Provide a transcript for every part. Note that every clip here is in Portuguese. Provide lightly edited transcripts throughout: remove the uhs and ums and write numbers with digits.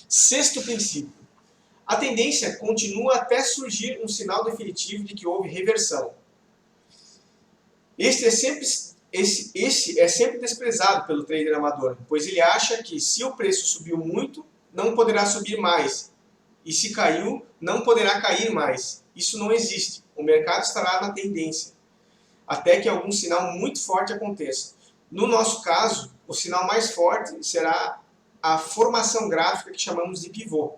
Sexto princípio. A tendência continua até surgir um sinal definitivo de que houve reversão. Esse é sempre desprezado pelo trader amador, pois ele acha que se o preço subiu muito, não poderá subir mais. E se caiu, não poderá cair mais. Isso não existe. O mercado estará na tendência, até que algum sinal muito forte aconteça. No nosso caso, o sinal mais forte será a formação gráfica que chamamos de pivô.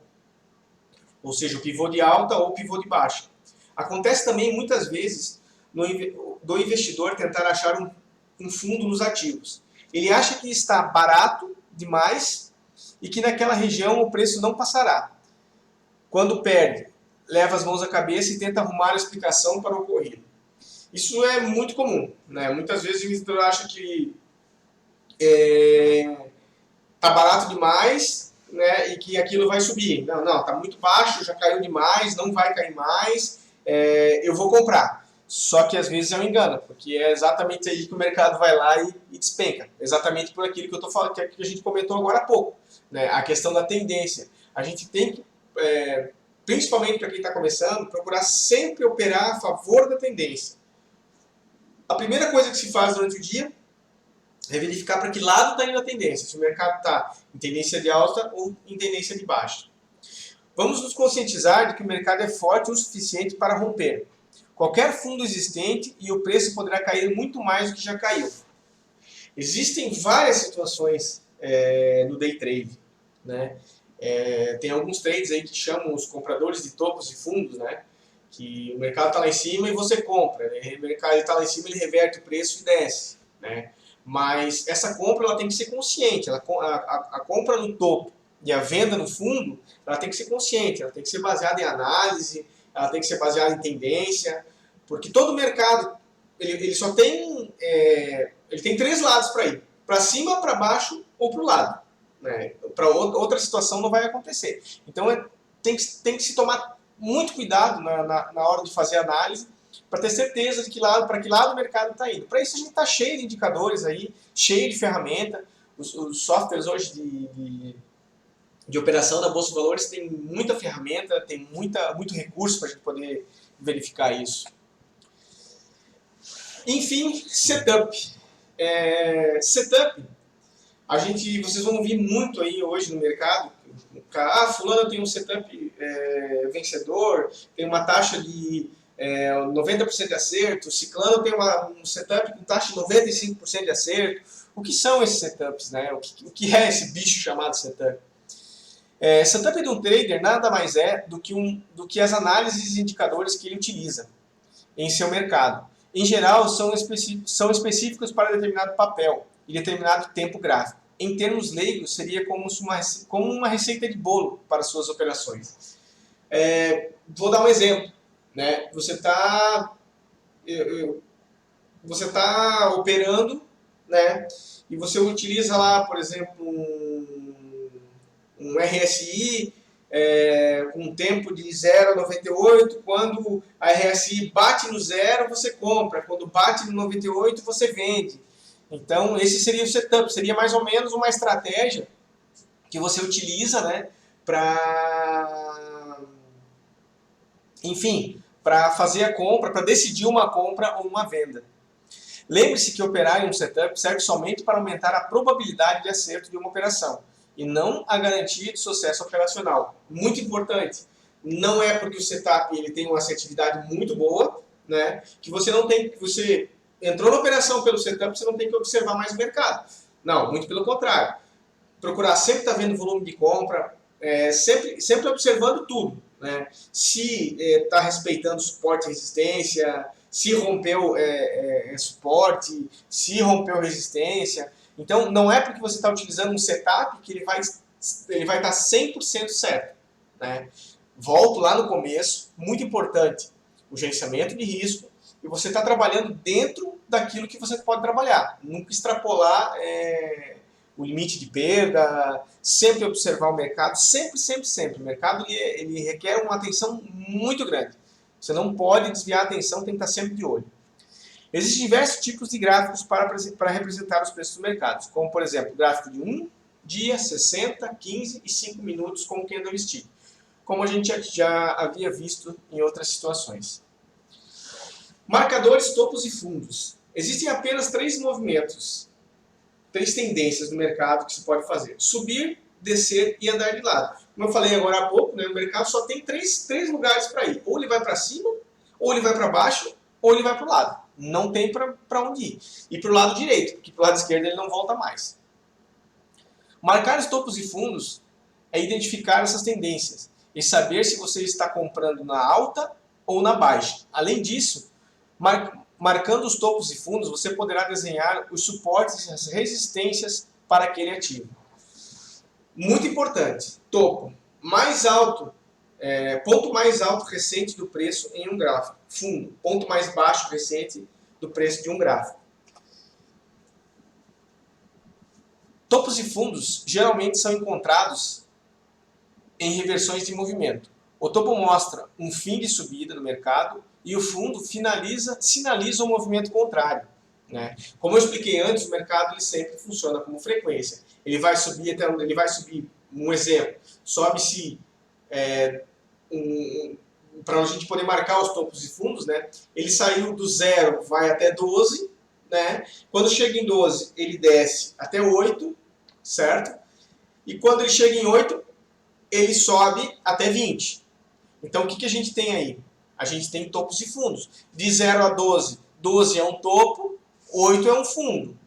Ou seja, o pivô de alta ou o pivô de baixa. Acontece também muitas vezes do investidor tentar achar um fundo nos ativos. Ele acha que está barato demais e que naquela região o preço não passará. Quando perde, leva as mãos à cabeça e tenta arrumar a explicação para o ocorrido. Isso é muito comum, né? Muitas vezes o investidor acha que está barato demais, né, e que aquilo vai subir. Não, está muito baixo, já caiu demais, não vai cair mais, eu vou comprar. Só que às vezes é um engano, porque é exatamente aí que o mercado vai lá e despenca. Exatamente por aquilo que eu estou falando, que a gente comentou agora há pouco, né? A questão da tendência. A gente tem que, principalmente para quem está começando, procurar sempre operar a favor da tendência. A primeira coisa que se faz durante o dia é verificar para que lado está indo a tendência, se o mercado está em tendência de alta ou em tendência de baixa. Vamos nos conscientizar de que o mercado é forte o suficiente para romper qualquer fundo existente e o preço poderá cair muito mais do que já caiu. Existem várias situações no day trade, né? Tem alguns trades aí que chamam os compradores de topos de fundos, né? Que o mercado está lá em cima e você compra, né? O mercado está lá em cima, ele reverte o preço e desce, né? Mas essa compra ela tem que ser consciente. A compra no topo e a venda no fundo, ela tem que ser consciente, ela tem que ser baseada em análise, ela tem que ser baseada em tendência, porque todo mercado ele só tem ele tem três lados para ir: para cima, para baixo ou para o lado, né? Para outra situação não vai acontecer. Então tem que se tomar muito cuidado na hora de fazer a análise, para ter certeza de para que lado o mercado está indo. Para isso a gente está cheio de indicadores aí, cheio de ferramenta. Os softwares hoje de operação da Bolsa de Valores tem muita ferramenta, tem muito recurso para a gente poder verificar isso. Enfim, setup. Setup, vocês vão ouvir muito aí hoje no mercado. Fulano tem um setup vencedor, tem uma taxa de 90% de acerto, Ciclano tem um setup com taxa de 95% de acerto. O que são esses setups, né? O que é esse bicho chamado setup? Setup de um trader nada mais é do que as análises e indicadores que ele utiliza em seu mercado. Em geral, são específicos para determinado papel e determinado tempo gráfico. Em termos leigos, seria como uma receita de bolo para suas operações. Vou dar um exemplo. Né? Você está operando, né? E você utiliza lá, por exemplo, um RSI com um tempo de 0 a 98. Quando a RSI bate no 0, você compra. Quando bate no 98, você vende. Então, esse seria o setup. Seria mais ou menos uma estratégia que você utiliza, né, para fazer a compra, para decidir uma compra ou uma venda. Lembre-se que operar em um setup serve somente para aumentar a probabilidade de acerto de uma operação e não a garantia de sucesso operacional. Muito importante. Não é porque o setup ele tem uma assertividade muito boa, né, que você entrou na operação pelo setup, você não tem que observar mais o mercado. Não, muito pelo contrário. Procurar sempre estar vendo volume de compra, sempre observando tudo, né? Se está respeitando suporte e resistência, se rompeu suporte, se rompeu resistência. Então, não é porque você está utilizando um setup que ele vai estar 100% certo, né? Volto lá no começo, muito importante, o gerenciamento de risco, e você está trabalhando dentro daquilo que você pode trabalhar. Nunca extrapolar o limite de perda, sempre observar o mercado, sempre. O mercado ele requer uma atenção muito grande. Você não pode desviar a atenção, tem que estar sempre de olho. Existem diversos tipos de gráficos para representar os preços do mercado, como, por exemplo, gráfico de 1, dia, 60, 15 e 5 minutos com o candlestick, como a gente já havia visto em outras situações. Marcadores, topos e fundos. Existem apenas 3 movimentos, 3 tendências no mercado que se pode fazer: subir, descer e andar de lado. Como eu falei agora há pouco, né, o mercado só tem três lugares para ir. Ou ele vai para cima, ou ele vai para baixo, ou ele vai para o lado. Não tem para onde ir. E para o lado direito, porque para o lado esquerdo ele não volta mais. Marcar os topos e fundos é identificar essas tendências e saber se você está comprando na alta ou na baixa. Além disso, marcando os topos e fundos, você poderá desenhar os suportes e as resistências para aquele ativo. Muito importante, topo mais alto, ponto mais alto recente do preço em um gráfico. Fundo, ponto mais baixo recente do preço de um gráfico. Topos e fundos geralmente são encontrados em reversões de movimento. O topo mostra um fim de subida no mercado e o fundo sinaliza um movimento contrário, né? Como eu expliquei antes, o mercado ele sempre funciona como frequência. Ele vai subir um exemplo, sobe-se para a gente poder marcar os topos e fundos, né? Ele saiu do 0, vai até 12, né? Quando chega em 12, ele desce até 8, certo? E quando ele chega em 8, ele sobe até 20. Então o que a gente tem aí? A gente tem topos e fundos. De 0 a 12, 12 é um topo, 8 é um fundo.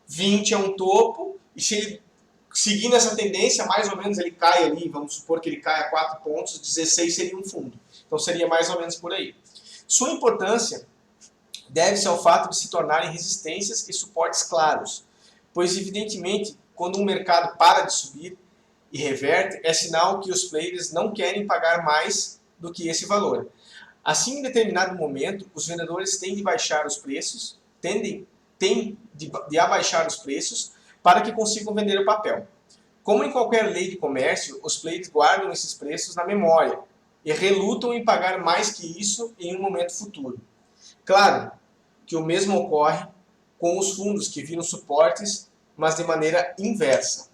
20 é um topo, e se ele seguindo essa tendência, mais ou menos ele cai ali, vamos supor que ele cai a 4 pontos, 16 seria um fundo. Então seria mais ou menos por aí. Sua importância deve-se ao fato de se tornarem resistências e suportes claros, pois evidentemente, quando um mercado para de subir e reverte, é sinal que os players não querem pagar mais do que esse valor. Assim, em determinado momento, os vendedores tendem de abaixar os preços para que consigam vender o papel. Como em qualquer lei de comércio, os players guardam esses preços na memória e relutam em pagar mais que isso em um momento futuro. Claro que o mesmo ocorre com os fundos que viram suportes, mas de maneira inversa.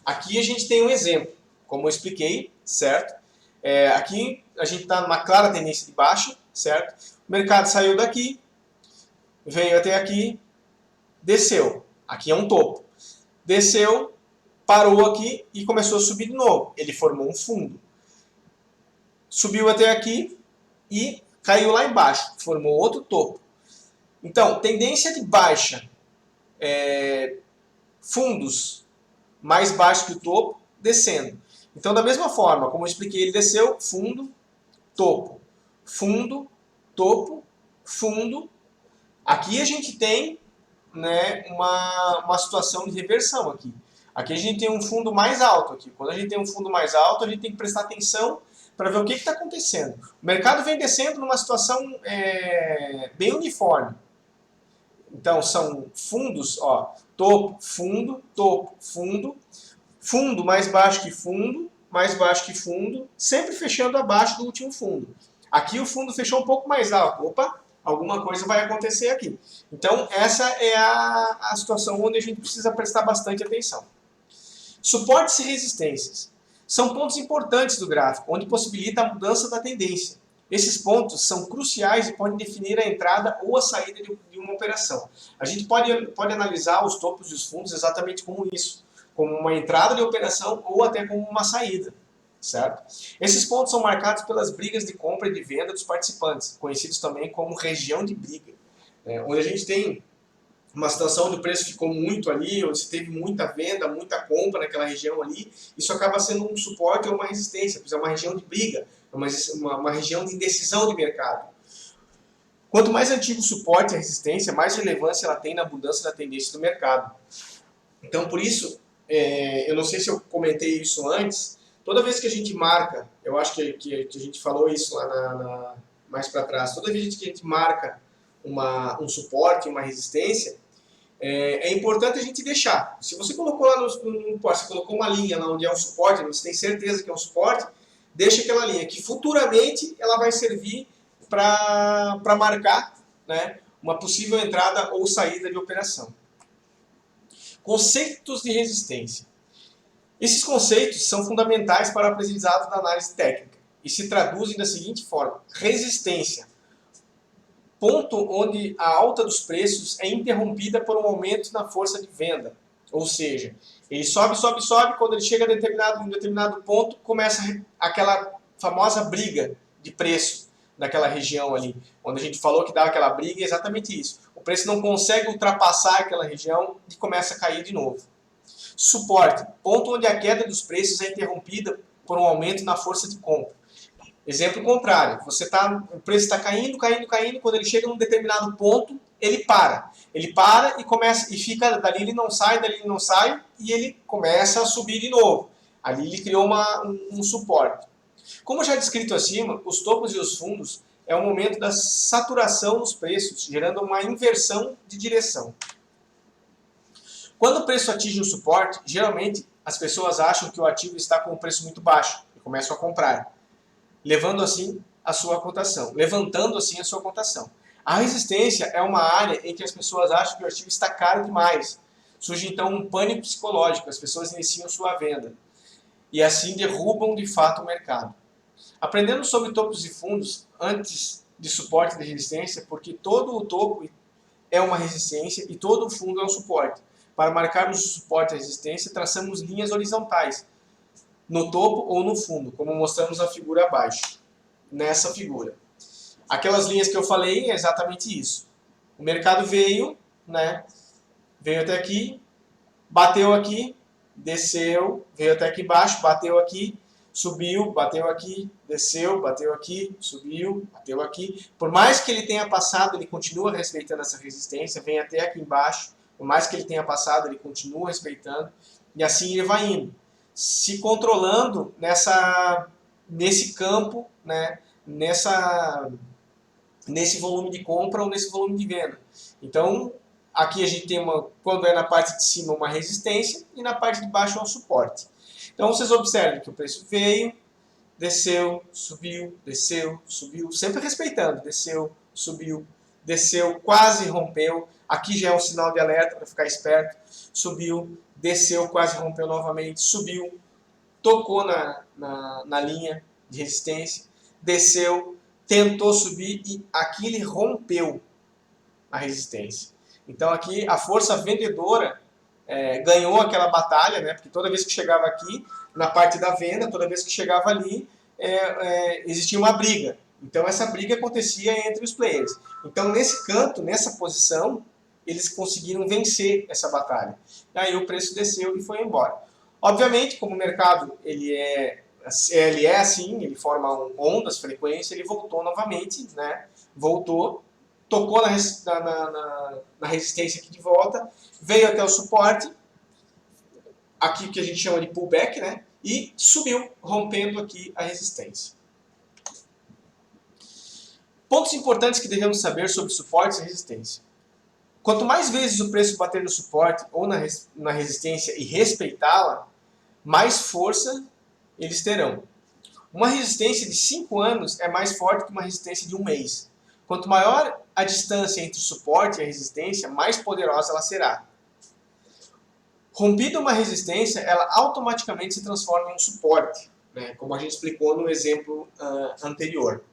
Aqui a gente tem um exemplo, como eu expliquei, certo? Aqui a gente está numa clara tendência de baixa, certo? O mercado saiu daqui, veio até aqui, desceu. Aqui é um topo. Desceu, parou aqui e começou a subir de novo. Ele formou um fundo. Subiu até aqui e caiu lá embaixo, formou outro topo. Então, tendência de baixa, fundos mais baixo que o topo, descendo. Então, da mesma forma, como eu expliquei, ele desceu, fundo, topo, fundo, topo, fundo. Aqui a gente tem, né, uma situação de reversão aqui. Aqui a gente tem um fundo mais alto. Aqui. Quando a gente tem um fundo mais alto, a gente tem que prestar atenção para ver o que está acontecendo. O mercado vem descendo numa situação bem uniforme. Então, são fundos, ó, topo, fundo, fundo mais baixo que fundo, mais baixo que fundo, sempre fechando abaixo do último fundo. Aqui o fundo fechou um pouco mais alto. Opa, alguma coisa vai acontecer aqui. Então, essa é a situação onde a gente precisa prestar bastante atenção. Suportes e resistências. São pontos importantes do gráfico, onde possibilita a mudança da tendência. Esses pontos são cruciais e podem definir a entrada ou a saída de uma operação. A gente pode analisar os topos e os fundos exatamente como isso, como uma entrada de operação ou até como uma saída, certo? Esses pontos são marcados pelas brigas de compra e de venda dos participantes, conhecidos também como região de briga, onde a gente tem uma situação onde o preço ficou muito ali, onde se teve muita venda, muita compra naquela região ali, isso acaba sendo um suporte ou uma resistência, pois é uma região de briga, uma região de indecisão de mercado. Quanto mais antigo o suporte e a resistência, mais relevância ela tem na mudança da tendência do mercado. Então, por isso, eu não sei se eu comentei isso antes, toda vez que a gente marca, eu acho que a gente falou isso lá mais para trás, toda vez que a gente marca um suporte, uma resistência, é importante a gente deixar. Se você colocou lá você colocou uma linha lá onde é um suporte, você tem certeza que é um suporte, deixa aquela linha, que futuramente ela vai servir para marcar, né, uma possível entrada ou saída de operação. Conceitos de resistência. Esses conceitos são fundamentais para o aprendizado da análise técnica e se traduzem da seguinte forma: resistência, ponto onde a alta dos preços é interrompida por um aumento na força de venda. Ou seja, ele sobe, sobe, sobe, quando ele chega a um determinado ponto, começa aquela famosa briga de preço naquela região ali, onde a gente falou que dava aquela briga, é exatamente isso. O preço não consegue ultrapassar aquela região e começa a cair de novo. Suporte, ponto onde a queda dos preços é interrompida por um aumento na força de compra. Exemplo contrário, o preço está caindo, caindo, caindo, quando ele chega num determinado ponto, ele para. Ele para e começa, e fica, dali ele não sai, e ele começa a subir de novo. Ali ele criou um suporte. Como já descrito acima, os topos e os fundos é o momento da saturação dos preços, gerando uma inversão de direção. Quando o preço atinge um suporte, geralmente as pessoas acham que o ativo está com um preço muito baixo e começam a comprar, levantando assim a sua cotação. A resistência é uma área em que as pessoas acham que o ativo está caro demais. Surge então um pânico psicológico, as pessoas iniciam sua venda e assim derrubam de fato o mercado. Aprendendo sobre topos e fundos antes de suporte e de resistência, porque todo o topo é uma resistência e todo o fundo é um suporte. Para marcarmos o suporte e a resistência, traçamos linhas horizontais, no topo ou no fundo, como mostramos na figura abaixo, nessa figura. Aquelas linhas que eu falei é exatamente isso. O mercado veio até aqui, bateu aqui, desceu, veio até aqui embaixo, bateu aqui, subiu, bateu aqui, desceu, bateu aqui, subiu, bateu aqui. Por mais que ele tenha passado, ele continua respeitando essa resistência, vem até aqui embaixo. Por mais que ele tenha passado, ele continua respeitando. E assim ele vai indo, se controlando nesse campo, nesse volume de compra ou nesse volume de venda. Então, aqui a gente tem quando é na parte de cima, uma resistência e na parte de baixo é um suporte. Então, vocês observam que o preço veio, desceu, subiu, sempre respeitando. Desceu, quase rompeu. Aqui já é um sinal de alerta para ficar esperto. Subiu, desceu, quase rompeu novamente, subiu, tocou na linha de resistência, desceu, tentou subir e aqui ele rompeu a resistência. Então aqui a força vendedora ganhou aquela batalha, porque toda vez que chegava aqui, na parte da venda, toda vez que chegava ali, existia uma briga. Então essa briga acontecia entre os players. Então nesse canto, nessa posição, eles conseguiram vencer essa batalha. E aí o preço desceu e foi embora. Obviamente, como o mercado ele é assim, ele forma ondas, frequência, ele voltou novamente, voltou, tocou na resistência aqui de volta, veio até o suporte, aqui que a gente chama de pullback, e subiu, rompendo aqui a resistência. Pontos importantes que devemos saber sobre suportes e resistência. Quanto mais vezes o preço bater no suporte ou na resistência e respeitá-la, mais força eles terão. Uma resistência de 5 anos é mais forte que uma resistência de 1 mês. Quanto maior a distância entre o suporte e a resistência, mais poderosa ela será. Rompida uma resistência, ela automaticamente se transforma em um suporte, como a gente explicou no exemplo anterior.